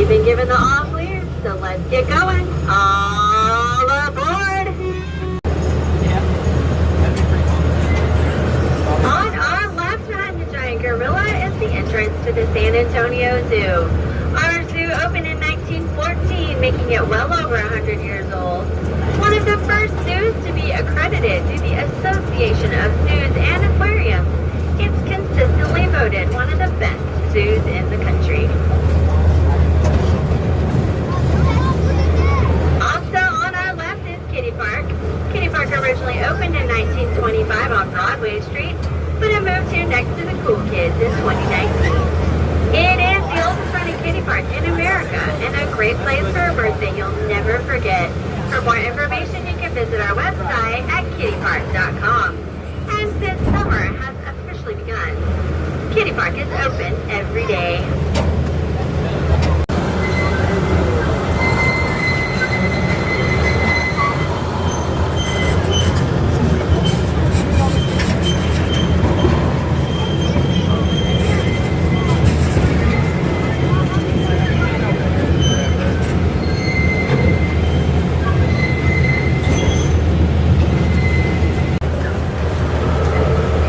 We've been given the all clear, so let's get going. All aboard! On our left behind the giant gorilla is the entrance to the San Antonio Zoo. Our zoo opened in 1914, making it well over 100 years old. One of the first zoos to be accredited to the Association of Zoos and Aquariums. It's consistently voted one of the best zoos in the country. Also on our left is Kitty Park. Kitty Park originally opened in 1925 on Broadway Street, but it moved here next to the Cool Kids in 2019. It is the oldest running kitty park in America and a great place for a birthday you'll never forget. For more information, you can visit our website at kittypark.com. And since summer has officially begun, Kitty Park is open every day.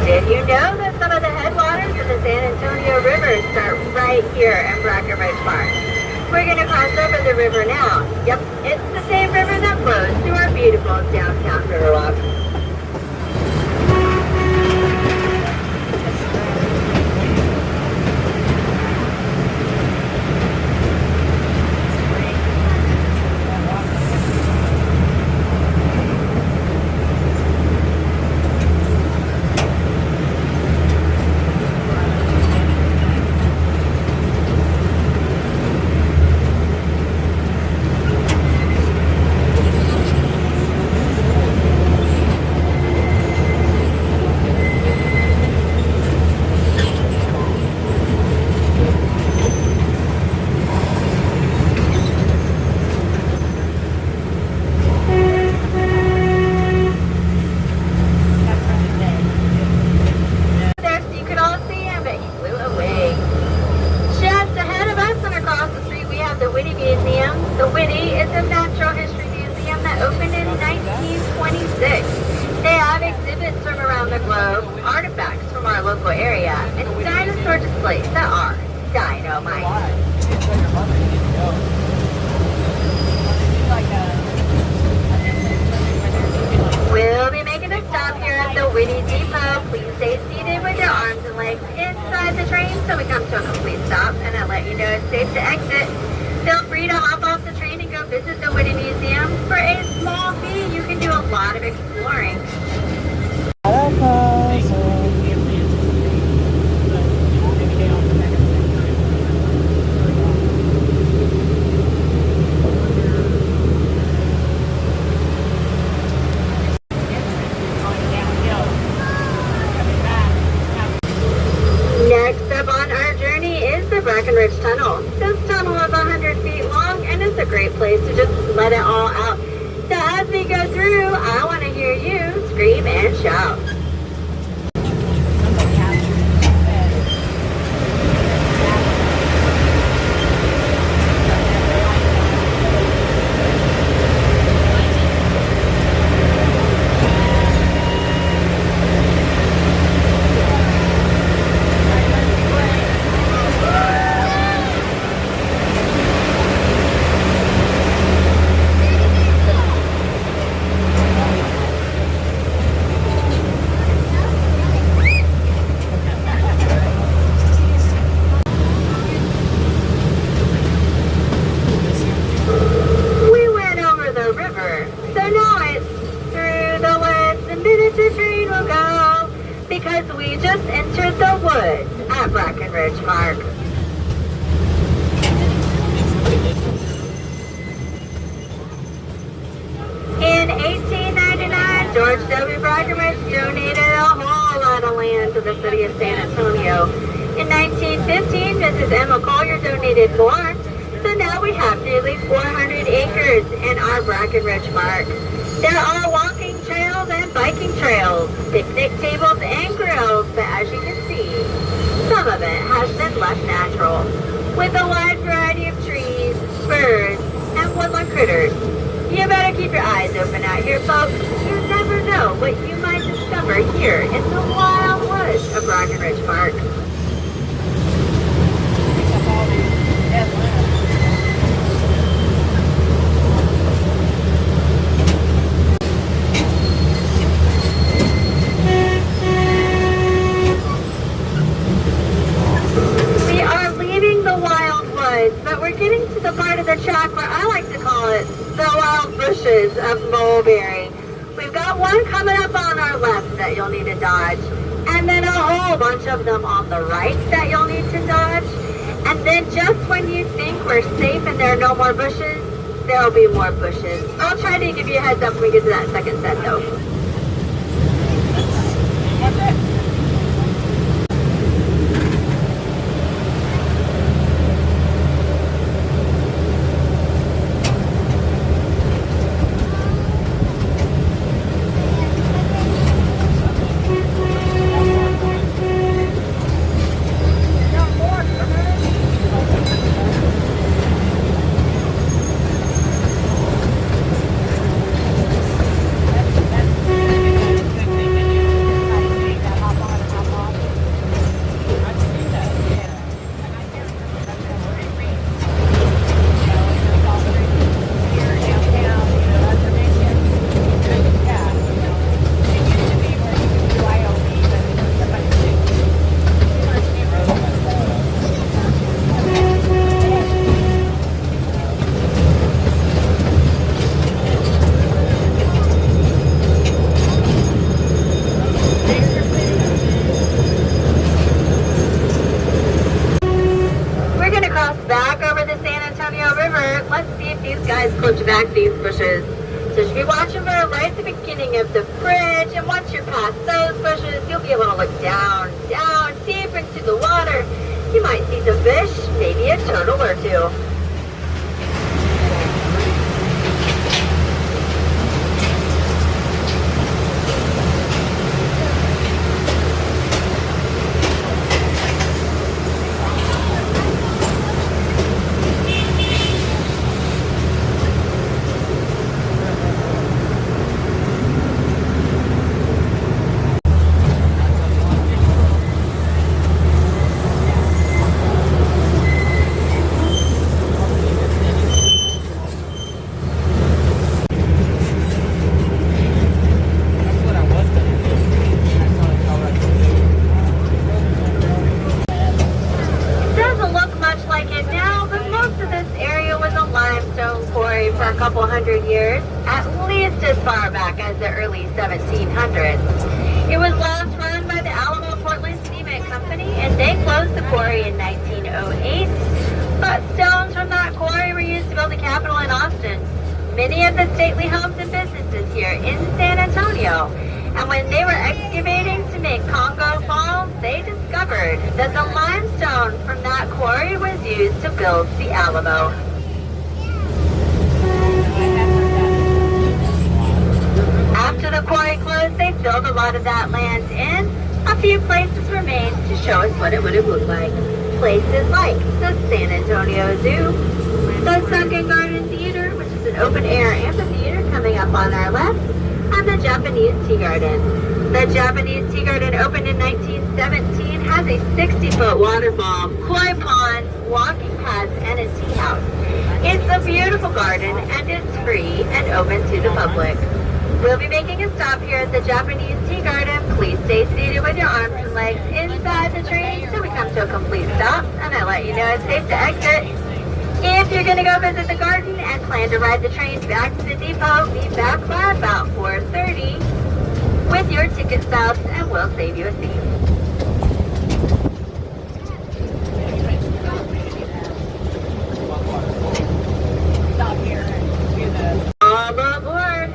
Did you know that some of the headwaters of the San Antonio River start right here in Brackenridge Park? We're going to cross over the river now. Yep, it's the same river that flows through our beautiful downtown Riverwalk. Artifacts from our local area and dinosaur displays that are dynamite. We'll be making a stop here at the Whitney Depot. Please stay seated with your arms and legs inside the train so we come to a complete stop, and I'll let you know it's safe to exit. Feel free to hop off the train and go visit the Whitney Museum. For a small fee, you can do a lot of exploring. Next up on our journey is the Brackenridge Tunnel. This tunnel is 100 feet long and it's a great place to just let it all out. So as we go through, I want to hear you scream and shout. Because we just entered the woods at Brackenridge Park. In 1899, George W. Brackenridge donated a whole lot of land to the city of San Antonio. In 1915, Mrs. Emma Collier donated more, so now we have nearly 400 acres in our Brackenridge Park. There are walking trails and biking trails, picnic tables and grills, but as you can see, some of it has been left natural. With a wide variety of trees, bloodlike critters. You better keep your eyes open out here, folks. You never know what you might discover here in the wild woods of Brackenridge Park. We are leaving the wild woods, but we're getting to the part of the track where I like to call it the wild bushes of Mulberry. We've got one coming up on our left that you'll need to dodge, and then a whole bunch of them on the right that you'll need to dodge. And then just when you think we're safe and there are no more bushes, there'll be more bushes. I'll try to give you a heads up when we get to that second set though. Push back these bushes. So you should be watching for right at the beginning of the bridge, and once you're past those bushes, you'll be able to look down, deep into the water. You might see some fish, maybe a turtle or two. For a couple hundred years, at least as far back as the early 1700s. It was last run by the Alamo Portland Cement Company, and they closed the quarry in 1908. But stones from that quarry were used to build the Capitol in Austin, many of the stately homes and businesses here in San Antonio. And when they were excavating to make Congo Falls, they discovered that the limestone from that quarry was used to build the Alamo. After the quarry closed, they filled a lot of that land in. A few places remained to show us what it would have looked like. Places like the San Antonio Zoo, the Sunken Garden Theater, which is an open-air amphitheater coming up on our left, and the Japanese Tea Garden. The Japanese Tea Garden opened in 1917, has a 60-foot waterfall, koi ponds, walking paths, and a tea house. It's a beautiful garden, and it's free and open to the public. We'll be making a stop here at the Japanese Tea Garden. Please stay seated with your arms and legs inside the train till we come to a complete stop, and I let you know it's safe to exit. If you're going to go visit the garden and plan to ride the train back to the depot, be back by about 4:30 with your ticket stubs, and we'll save you a seat. All aboard!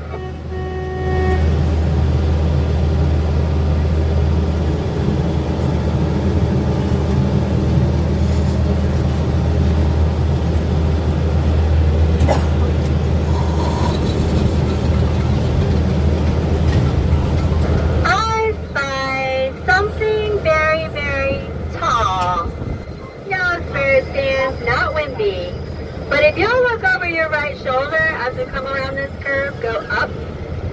But if you'll look over your right shoulder as we come around this curve. Go up,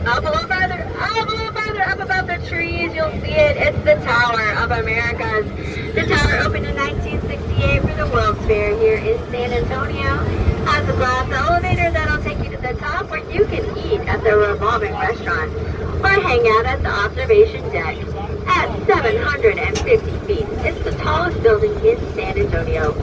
up a little further, up above the trees. You'll see it. It's the Tower of Americas. The tower opened in 1968 for the World's Fair here in San Antonio. Has a glass elevator that'll take you to the top where you can eat at the revolving restaurant or hang out at the observation deck. At 750 feet, it's the tallest building in San Antonio.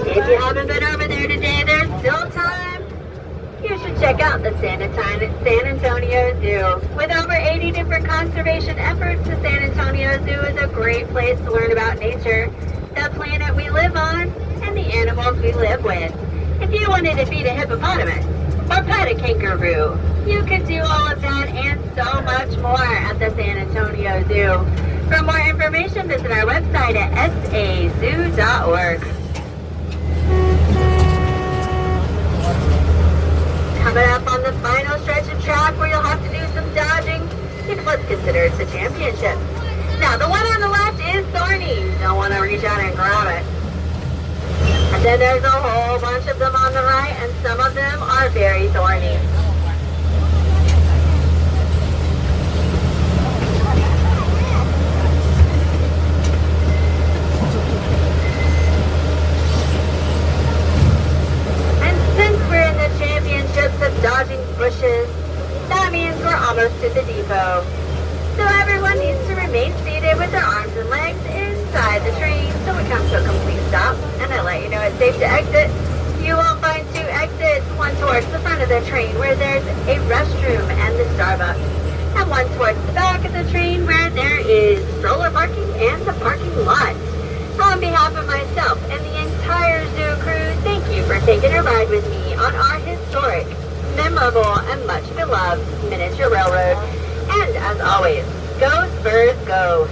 If you haven't been over there today, there's still time. You should check out the San Antonio Zoo. With over 80 different conservation efforts, the San Antonio Zoo is a great place to learn about nature, the planet we live on, and the animals we live with. If you wanted to feed a hippopotamus or pet a kangaroo, you could do all of that and so much more at the San Antonio Zoo. For more information, visit our website at sazoo.org. Coming up on the final stretch of track where you'll have to do some dodging, it's what's considered the championship. Now, the one on the left is thorny. You don't want to reach out and grab it. And then there's a whole bunch of them on the right, and some of them are very thorny. Of dodging bushes, that means we're almost to the depot. So everyone needs to remain seated with their arms and legs inside the train till we come to a complete stop, and I let you know it's safe to exit. You will find two exits, one towards the front of the train where there's a restroom and the Starbucks, and one towards the back of the train where there is stroller parking and the parking lot. On behalf of myself and the entire zoo crew, thank you for taking a ride with me on our historic, memorable, and much beloved miniature railroad. And as always, go Spurs, go!